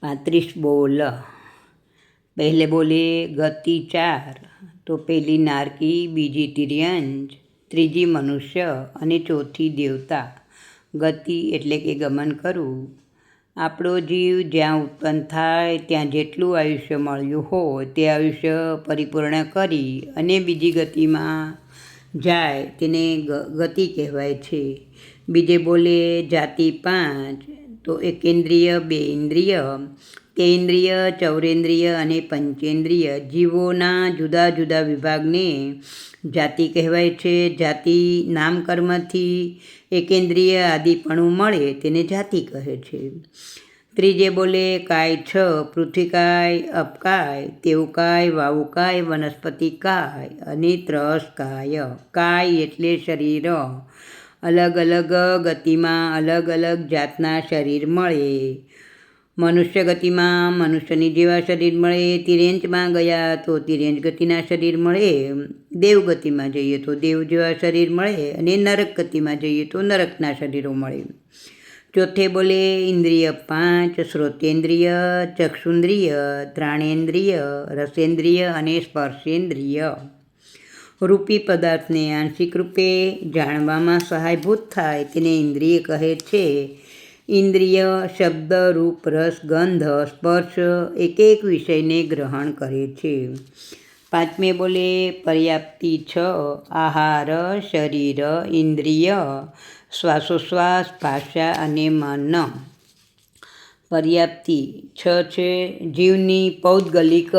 35 બોલ। પહેલે બોલે ગતિ 4, તો પહેલી નારકી, બીજી તિર્યંજ, ત્રીજી મનુષ્ય અને ચોથી દેવતા। ગતિ એટલે કે ગમન કરવું। આપણો જીવ જ્યાં ઉત્પન્ન થાય ત્યાં જેટલું આયુષ્ય મળ્યું હોય તે આયુષ્ય પરિપૂર્ણ કરી અને બીજી ગતિમાં જાય તેને ગતિ કહેવાય છે। બીજે બોલે જાતિ 5, તો એકેન્દ્રિય, 2 ઇન્દ્રિય, તેન્દ્રિય, ચૌરેન્દ્રિય અને પંચેન્દ્રિય જીવોના જુદા જુદા વિભાગને જાતિ કહેવાય છે। જાતિ નામકર્મથી એકેન્દ્રિય આદિપણું મળે તેને જાતિ કહે છે। ત્રીજે બોલે કાય 6, પૃથ્વીકાય, અપકાય, તેવકાય, વાવુકાય, વનસ્પતિકાય અને ત્રસકાય। કાય એટલે શરીર। અલગ અલગ ગતિમાં અલગ અલગ જાતના શરીર મળે। મનુષ્ય ગતિમાં મનુષ્યની જેવા શરીર મળે, તિર્યંજમાં ગયા તો તિર્યંજ ગતિના શરીર મળે, દેવ ગતિમાં જઈએ તો દેવ જેવા શરીર મળે અને નરક ગતિમાં જઈએ તો નરકના શરીરો મળે। ચોથે બોલે ઇન્દ્રિય 5, શ્રોતેન્દ્રિય, ચક્ષુન્દ્રિય, ઘ્રાણેન્દ્રિય, રસેન્દ્રિય અને સ્પર્શેન્દ્રિય। રૂપી પદાર્થને આંશિક રૂપે જાણવામાં સહાયભૂત થાય તેને ઇન્દ્રિય કહે છે। ઇન્દ્રિય શબ્દ, રૂપ, રસ, ગંધ, સ્પર્શ એક એક વિષયને ગ્રહણ કરે છે। પાંચમે બોલે પર્યાપ્તિ 6, આહાર, શરીર, ઇન્દ્રિય, શ્વાસોશ્વાસ, ભાષા અને મન। પર્યાપ્તિ 6 છે જીવની પૌદ્ગલિક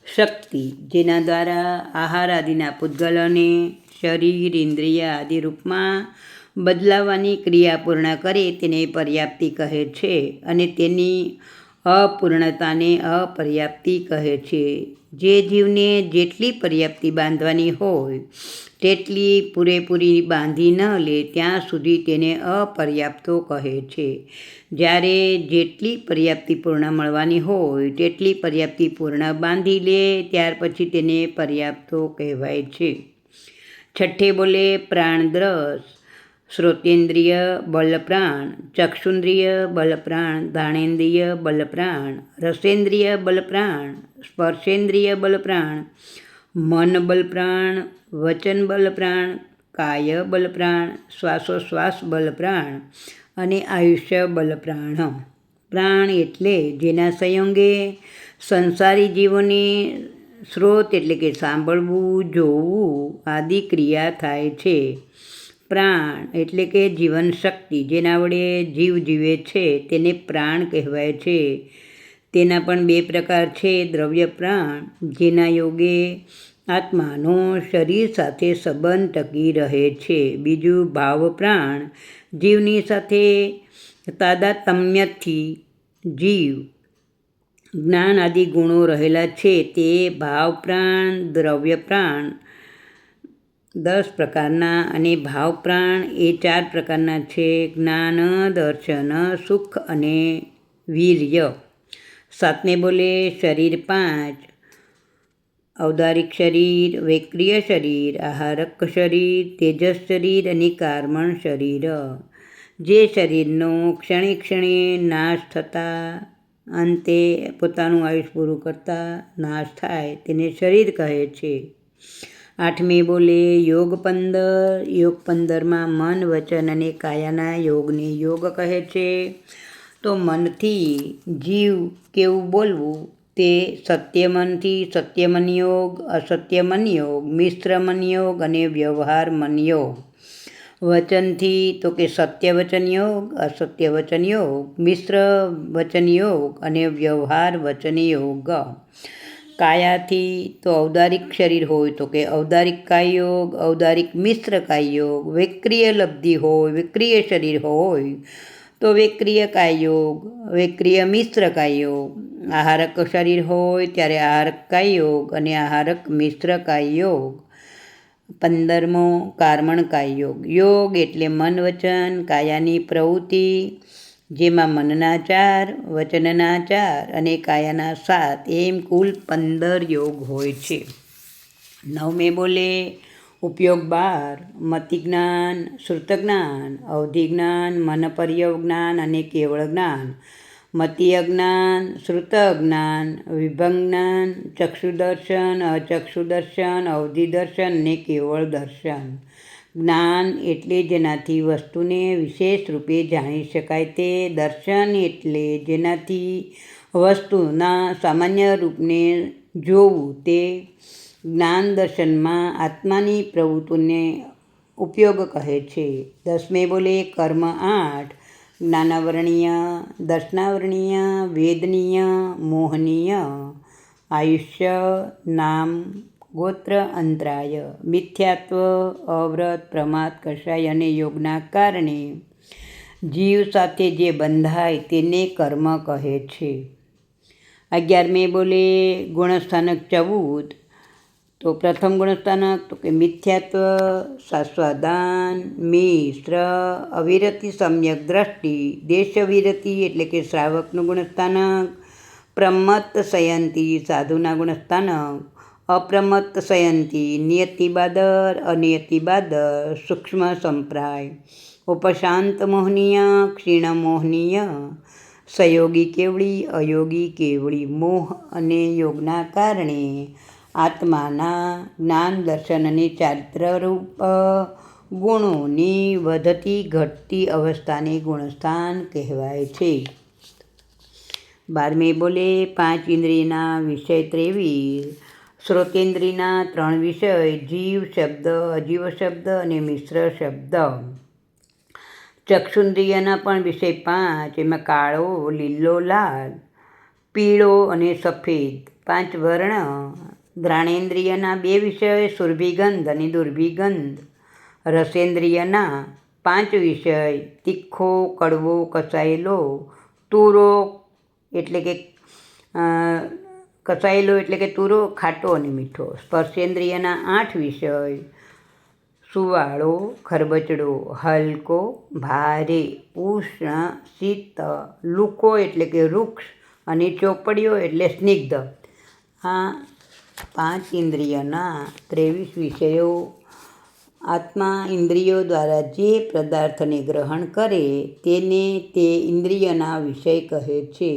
શક્તિ, જેના દ્વારા આહાર આદિના પૂતગલોને શરીર, ઇન્દ્રિય આદિ રૂપમાં બદલાવવાની ક્રિયા પૂર્ણ કરે તેને પર્યાપ્તિ કહે છે અને તેની અપૂર્ણતાને અપર્યાપ્તિ કહે છે। જે જીવને જેટલી પર્યાપ્તિ બાંધવાની હોય તેટલી પૂરેપૂરી બાંધી ન લે ત્યાં સુધી તેને અપર્યાપ્તો કહે છે। જ્યારે જેટલી પર્યાપ્તિ પૂર્ણ મળવાની હોય તેટલી પર્યાપ્તિ પૂર્ણ બાંધી લે ત્યાર પછી તેને પર્યાપ્તો કહેવાય છે। છઠ્ઠે બોલે પ્રાણદ્રસ, શ્રોતેન્દ્રિય બલપ્રાણ, ચક્ષુન્દ્રિય બલપ્રાણ, ઘ્રાણેન્દ્રિય બલપ્રાણ, રસેન્દ્રિય બલપ્રાણ, સ્પર્શેન્દ્રિય બલપ્રાણ, મન બલપ્રાણ, વચન બલપ્રાણ, કાય બલપ્રાણ, શ્વાસોશ્વાસ બલપ્રાણ અને આયુષ્ય બલપ્રાણ। પ્રાણ એટલે જેના સંયોગે સંસારી જીવોને શ્રોત એટલે કે સાંભળવું, જોવું આદિ ક્રિયા થાય છે। પ્રાણ એટલે કે જીવન શક્તિ, જેના વડે જીવ જીવે છે તેને પ્રાણ કહેવાય છે। તેના પણ 2 પ્રકાર છે, દ્રવ્ય પ્રાણ, જેના યોગે આત્માનો શરીર સાથે સંબંધ ટકી રહે છે। બીજું ભાવ પ્રાણ, જીવની સાથે તાદાત્મ્યથી જીવ જ્ઞાન આદિ ગુણો રહેલા છે તે ભાવ પ્રાણ। દ્રવ્ય પ્રાણ 10 પ્રકારના અને ભાવ પ્રાણ એ 4 પ્રકારના છે, જ્ઞાન, દર્શન, સુખ અને વીર્ય। સાતમે બોલે શરીર 5, ઔદારિક શરીર, વૈક્રિય શરીર, આહારક શરીર, તેજસ શરીર અને કાર્મણ શરીર। જે શરીરનો ક્ષણે ક્ષણે નાશ થતા અંતે પોતાનું આયુષ્ય પૂરું કરતા નાશ થાય તેને શરીર કહે છે। આઠમે બોલે યોગ 15, યોગ 15માં મન, વચન અને કાયાના યોગને યોગ કહે છે। તો મનથી જીવ કેવું બોલવું તે સત્ય મનથી સત્ય મન યોગ, અસત્ય મન યોગ, મિશ્ર મન યોગ અને વ્યવહાર મન યોગ। વચનથી તો કે સત્ય વચન યોગ, અસત્ય વચન યોગ, મિશ્ર વચન યોગ અને વ્યવહાર વચન યોગ। કાયાથી તો ઔદારિક શરીર હોય તો કે ઔદારિક કાય યોગ, ઔદારિક મિશ્ર કાય યોગ, વૈક્રિય લબ્ધિ હોય, વૈક્રિય શરીર હોય તો વૈક્રિય કાય યોગ, વૈક્રિય મિશ્ર કાય યોગ, આહારક શરીર હોય ત્યારે આહારક કાય યોગ અને આહારક મિશ્ર કાય યોગ। 15મો કાર્મણ કાય યોગ। યોગ એટલે મન, વચન, કાયાની પ્રવૃત્તિ, જેમાં મનના 4, વચનના 4 અને કાયાના 7 એમ કુલ 15 યોગ હોય છે। 9મે બોલે ઉપયોગ 12, મતિ જ્ઞાન, શ્રુત જ્ઞાન, અવધિ જ્ઞાન, મન પર્યવ જ્ઞાન અને કેવળ જ્ઞાન। મતિ અજ્ઞાન, શ્રુત અજ્ઞાન, વિભંજ્ઞાન, ચક્ષુદર્શન, અચક્ષુદર્શન, અવધિદર્શન ને કેવળ દર્શન. જ્ઞાન એટલે જેનાથી વસ્તુને વિશેષ રૂપે જાણી શકાય તે. દર્શન એટલે જેનાથી વસ્તુના સામાન્ય રૂપને જોવું તે. જ્ઞાન દર્શનમાં આત્માની પ્રવૃત્તિને ઉપયોગ કહે છે. 10મે બોલે કર્મ 8 જ્ઞાનાવરણીય, દર્શનાવરણીય, વેદનીય, મોહનીય, આયુષ્ય, નામ, ગોત્ર, અંતરાય, મિથ્યાત્વ, અવ્રત, પ્રમાદ, કષાય અને યોગના કારણે જીવ સાથે જે બંધાય તેને કર્મ કહે છે. 11મે બોલે ગુણસ્થાનક 14. તો પ્રથમ ગુણસ્થાનક તો કે મિથ્યાત્વ, શાશ્વદાન, મિશ્ર, અવિરતિ, સમ્યક દ્રષ્ટિ, દેશવિરતિ એટલે કે શ્રાવકનું ગુણસ્થાનક, પ્રમત્ત શયંતી સાધુના ગુણસ્થાનક, અપ્રમત્ત શયંતી નિયતિબાદર, અનિયતિબાદર, સૂક્ષ્મ સંપ્રાય, ઉપશાંત મોહનીય, ક્ષીણ મોહનીય, સયોગી કેવળી, અયોગી કેવળી. મોહ અને યોગના કારણે આત્માના જ્ઞાન દર્શન અને ચારિત્રરૂપ ગુણોની વધતી ઘટતી અવસ્થાને ગુણસ્થાન કહેવાય છે. 12મે બોલે 5 ઇન્દ્રિયના વિષય 23. શ્રોતેન્દ્રિયના 3 વિષય જીવ શબ્દ, અજીવ શબ્દ અને મિશ્ર શબ્દ. ચક્ષુન્દ્રિયના પણ વિષય 5. એમાં કાળો, લીલો, લાલ, પીળો અને સફેદ 5 વર્ણ. ઘ્રાણેન્દ્રિયના 2 વિષય સુરભિગંધ અને દુર્ભિગંધ. રસેન્દ્રિયના 5 વિષય તીખો, કડવો, કસાયેલો, તુરો એટલે કે કસાયેલો એટલે કે તુરો, ખાટો અને મીઠો. સ્પર્શેન્દ્રિયના 8 વિષય સુવાળો, ખરબચડો, હલકો, ભારે, ઉષ્ણ, શીતળ, લુકો એટલે કે વૃક્ષ અને ચોપડીઓ એટલે સ્નિગ્ધ. આ 5 ઇન્દ્રિયના 23 વિષયો આત્મા ઇન્દ્રિયો દ્વારા જે પદાર્થને ગ્રહણ કરે તેને તે ઇન્દ્રિયના વિષય કહે છે.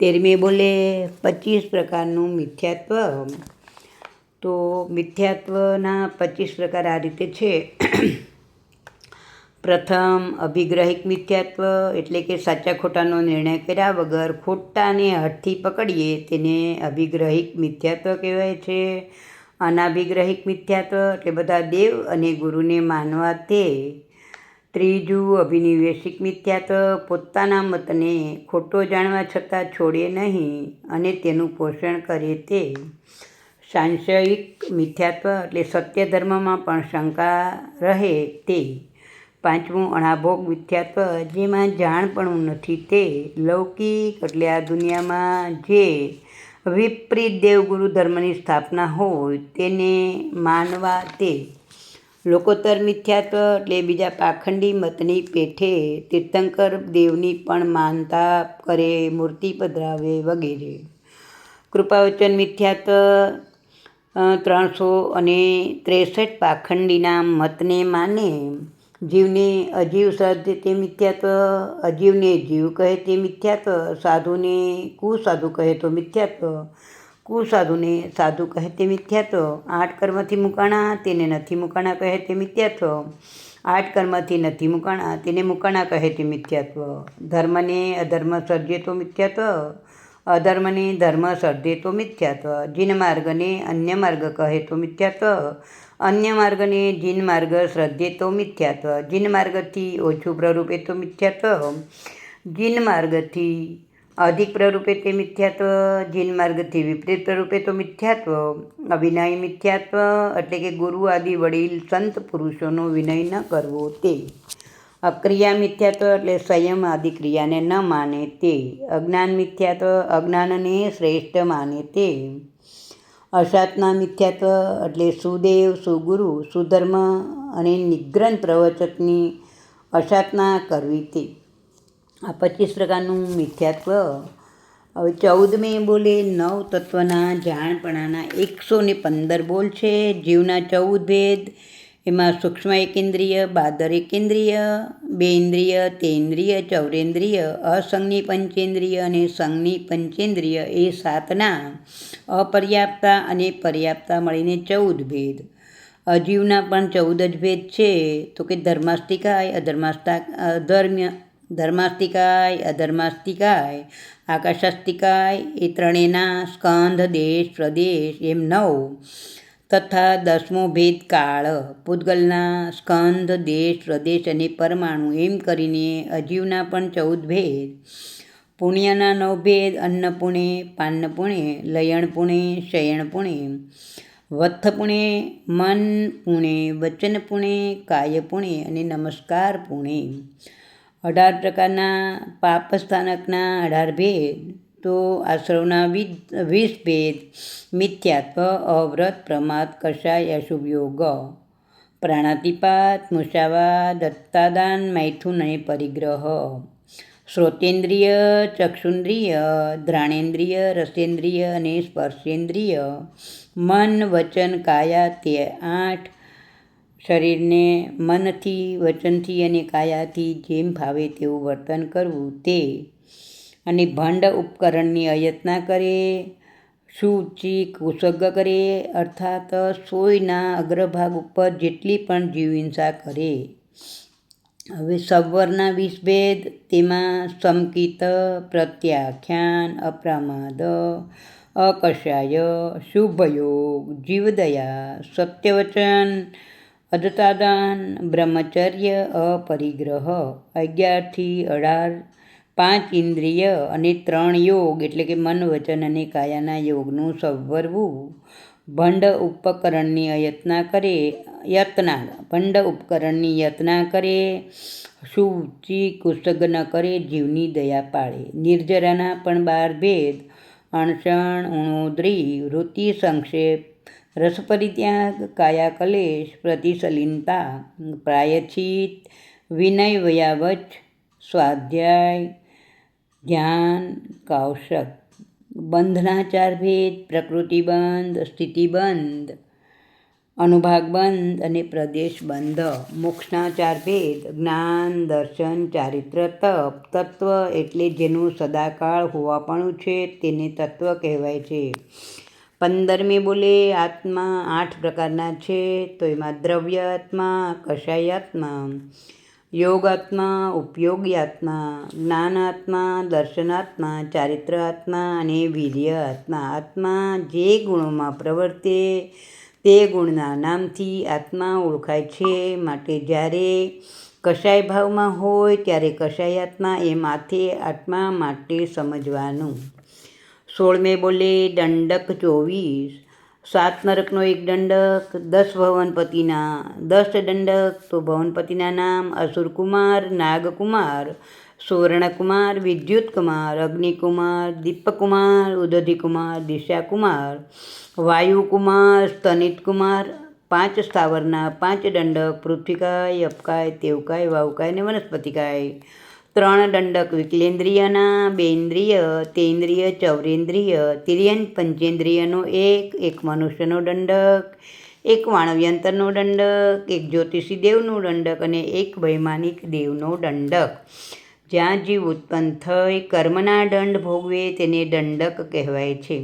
13મે બોલે 25 પ્રકારનું મિથ્યાત્વ. તો મિથ્યાત્વના 25 પ્રકાર આ રીતે છે. પ્રથમ અભિગ્રહિક મિથ્યાત્વ એટલે કે સાચા ખોટાનો નિર્ણય કર્યા વગર ખોટાને હઠથી પકડીએ તેને અભિગ્રહિક મિથ્યાત્વ કહેવાય છે. અનાભિગ્રહિક મિથ્યાત્વ એટલે બધા દેવ અને ગુરુને માનવા તે. ત્રીજું અભિનિવેશિક મિથ્યાત્વ પોતાના મતને ખોટો જાણવા છતાં છોડે નહીં અને તેનું પોષણ કરે તે. સાંશયિક મિથ્યાત્વ એટલે સત્ય ધર્મમાં પણ શંકા રહે તે. પાંચમું અણાભોગ મિથ્યાત્વ જેમાં જાણપણું નથી તે. લૌકિક એટલે આ દુનિયામાં જે વિપરીત દેવગુરુ ધર્મની સ્થાપના હોય તેને માનવા તે. લોકોત્તર મિથ્યાત્વ એટલે બીજા પાખંડી મતની પેઠે તીર્થંકર દેવની પણ માનતા કરે, મૂર્તિ પધરાવે વગેરે. કૃપાવચન મિથ્યાત્વ 363 પાખંડીના મતને માને. જીવને અજીવ શ્રદ્ધે તે મિથ્યાત્વ, અજીવને જીવ કહે તે મિથ્યાત્વ, સાધુને કુસાધુ કહે તો મિથ્યાત્વ, કુસાધુને સાધુ કહે તે મિથ્યાત્વ. 8 કર્મથી મુકાણા તેને નથી મુકાણા કહે તે મિથ્યાત્વ, 8 કર્મથી નથી મુકાણા તેને મુકાણા કહે તે મિથ્યાત્વ. ધર્મને અધર્મ સર્જે તો મિથ્યાત્વ, અધર્મને ધર્મ સર્જે તો મિથ્યાત્વ. જીન માર્ગને અન્ય માર્ગ કહે તો મિથ્યાત્વ, અન્ય માર્ગને જીન માર્ગ શ્રદ્ધે તો મિથ્યાત્વ. જીન માર્ગથી ઓછું પ્રરૂપે તો મિથ્યાત્વ, જીન માર્ગથી અધિક પ્રરૂપે તે મિથ્યાત્વ, જીન માર્ગથી વિપરીત પ્રરૂપે તો મિથ્યાત્વ. અવિનય મિથ્યાત્વ એટલે કે ગુરુ આદિ વડીલ સંત પુરુષોનો વિનય ન કરવો તે. અક્રિયા મિથ્યાત્વ એટલે સંયમ આદિ ક્રિયાને ન માને તે. અજ્ઞાન મિથ્યાત્વ અજ્ઞાનને શ્રેષ્ઠ માને તે. અસાતના મિથ્યાત્વ એટલે સુદેવ, સુગુરુ, સુધર્મ અને નિગ્રંથ પ્રવચનની અસાતના કરવી તે. આ 25 પ્રકારનું મિથ્યાત્વ. હવે 14મે બોલે 9 તત્વના જાણપણાના 115 બોલ છે. જીવના 14 ભેદ, એમાં સૂક્ષ્મ એકેન્દ્રિય, બાદર એકેન્દ્રિય, બેન્દ્રિય, તેન્દ્રિય, ચૌરેન્દ્રિય, અસંગની પંચેન્દ્રિય અને સંગની પંચેન્દ્રિય એ 7ના અપર્યાપ્તા અને પર્યાપ્તા મળીને 14 ભેદ. અજીવના પણ 14 જ ભેદ છે. તો કે ધર્માસ્તિકાય, અધર્માસ્તિકાય, આકાશાસ્તિકાય એ ત્રણેયના સ્કંધ, દેશ, પ્રદેશ એમ 9 તથા 10મો ભેદ કાળ, પૂતગલના સ્કંધ, દેશ, પ્રદેશ અને પરમાણુ એમ કરીને અજીવના પણ 14 ભેદ. પુણ્યના 9 ભેદ: અન્ન પુણે, પાન પુણે, લયણ પુણે, શયન પુણે, વત્થ પુણે, મન પુણે, વચન પુણે, કાય પુણે અને નમસ્કાર પુણે. 18 પ્રકારના પાપ સ્થાનકના 18 ભેદ. તો આશ્રવના 20 ભેદ: મિથ્યાત્વ, અવ્રત, પ્રમાદ, કષાય, અશુભ યોગ, પ્રાણાતિપાત, મુસાવાદ, દત્તાદાન, મૈથુન અને પરિગ્રહ. શ્રોતેન્દ્રિય, ચક્ષુન્દ્રિય, ઘ્રાણેન્દ્રિય, રસેન્દ્રિય અને સ્પર્શેન્દ્રિય, મન, વચન, કાયા તે 8. શરીરને મનથી, વચનથી અને કાયાથી જેમ ફાવે તેવું વર્તન કરવું તે. અને ભંડ ઉપકરણની અયત્ના કરે, શુચિ કુસગ્ગ કરે, અર્થાત સોયના અગ્રભાગ ઉપર જેટલી પણ જીવહિંસા કરે. હવે સવર્ના 20 ભેદ. તેમાં સમકિત, પ્રત્યાખ્યાન, અપ્રમાદ, અકષાય, શુભયોગ, જીવદયા, સત્યવચન, અદતાદાન, બ્રહ્મચર્ય, અપરિગ્રહ. 11 થી 18 5 ઇન્દ્રિય અને 3 યોગ એટલે કે મન, વચન અને કાયાના યોગનું સંવરવું. ભંડ ઉપકરણની યત્ના કરે, શુચિ કુસગ્ગ ન કરે, જીવની દયા પાળે. નિર્જરાના પણ 12 ભેદ: અણસણ, ઉણોદરી, વૃત્તિ સંક્ષેપ, રસ પરિત્યાગ, કાયા કલેશ, પ્રતિસલીનતા, પ્રાયશ્ચિત, વિનય વયાવચ, સ્વાધ્યાય, ધ્યાન, કૌશક. બંધના 4 ભેદ: પ્રકૃતિબંધ, સ્થિતિબંધ, અનુભાગબંધ અને પ્રદેશબંધ. મોક્ષના 4 ભેદ: જ્ઞાન, દર્શન, ચારિત્ર, તપ. તત્વ એટલે જેનું સદાકાળ હોવાપણું છે તેને તત્વ કહેવાય છે. 15મે બોલે આત્મા 8 પ્રકારના છે. તો એમાં દ્રવ્ય આત્મા, કષાય આત્મા, યોગાત્મા, ઉપયોગી આત્મા, જ્ઞાનાત્મા, દર્શનાત્મા, ચારિત્ર આત્મા અને વીર્ય આત્મા. આત્મા જે ગુણોમાં પ્રવર્તે તે ગુણના નામથી આત્મા ઓળખાય છે. માટે જ્યારે કષાય ભાવમાં હોય ત્યારે કષાય આત્મા એમ આત્મા માટે સમજવાનું. 16મે બોલે દંડક 24. 7 નરકનો 1 દંડક, 10 ભવનપતિના 10 દંડક. તો ભવનપતિના નામ: અસુરકુમાર, નાગકુમાર, સુવર્ણકુમાર, વિદ્યુતકુમાર, અગ્નિકુમાર, દીપકુમાર, ઉદધિકુમાર, દિશાકુમાર, વાયુકુમાર, સ્તનિતકુમાર. 5 સ્થાવરના 5 દંડક: પૃથ્વીકાય, અપકાય, તેવકાય, વાવકાય અને વનસ્પતિકાય. 3 દંડક વિકલેન્દ્રિયના: 2 ઇન્દ્રિય, તેન્દ્રિય, ચૌરેન્દ્રિય, તિર્યંત પંચેન્દ્રિયનો 1 મનુષ્યનો દંડક, 1 વાણવ્યંતરનો દંડક, 1 જ્યોતિષી દેવનું દંડક અને 1 વૈમાનિક દેવનો દંડક. જ્યાં જીવ ઉત્પન્ન થઈ કર્મના દંડ ભોગવે તેને દંડક કહેવાય છે.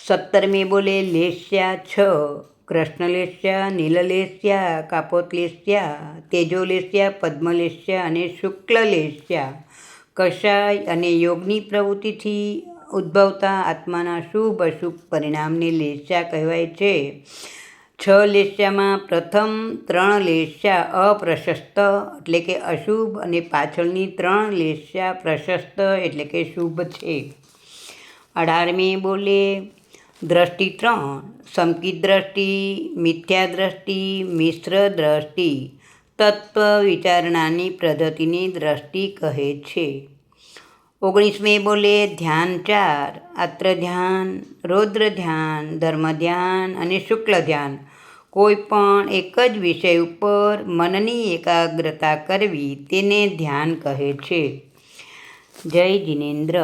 17મે બોલે લેસ્યા 6: કૃષ્ણલેસ્યા, નીલલેસ્યા, કાપોતલેસ્યા, તેજોલેસ્યા, પદ્મલેસ્યા અને શુક્લલેસ્યા. કષાય અને યોગની પ્રવૃત્તિથી ઉદ્ભવતા આત્માના શુભ અશુભ પરિણામને લેસ્યા કહેવાય છે. 6 લેસ્યામાં પ્રથમ 3 લેસ્યા અપ્રશસ્ત એટલે કે અશુભ અને પાછળની 3 લેસ્યા પ્રશસ્ત એટલે કે શુભ છે. 18મે બોલે દ્રષ્ટિ 3: સમકિત દ્રષ્ટિ, મિથ્યા દ્રષ્ટિ, મિશ્ર દ્રષ્ટિ. તત્વ વિચારણાની પદ્ધતિની દ્રષ્ટિ કહે છે. 19મે બોલે ધ્યાન 4: આત્ર ધ્યાન, રૌદ્ર ધ્યાન, ધર્મ ધ્યાન અને શુક્લ ધ્યાન. કોઈ પણ એક જ વિષય ઉપર મનની એકાગ્રતા કરવી તેને ધ્યાન કહે છે. જય જિનેન્દ્ર.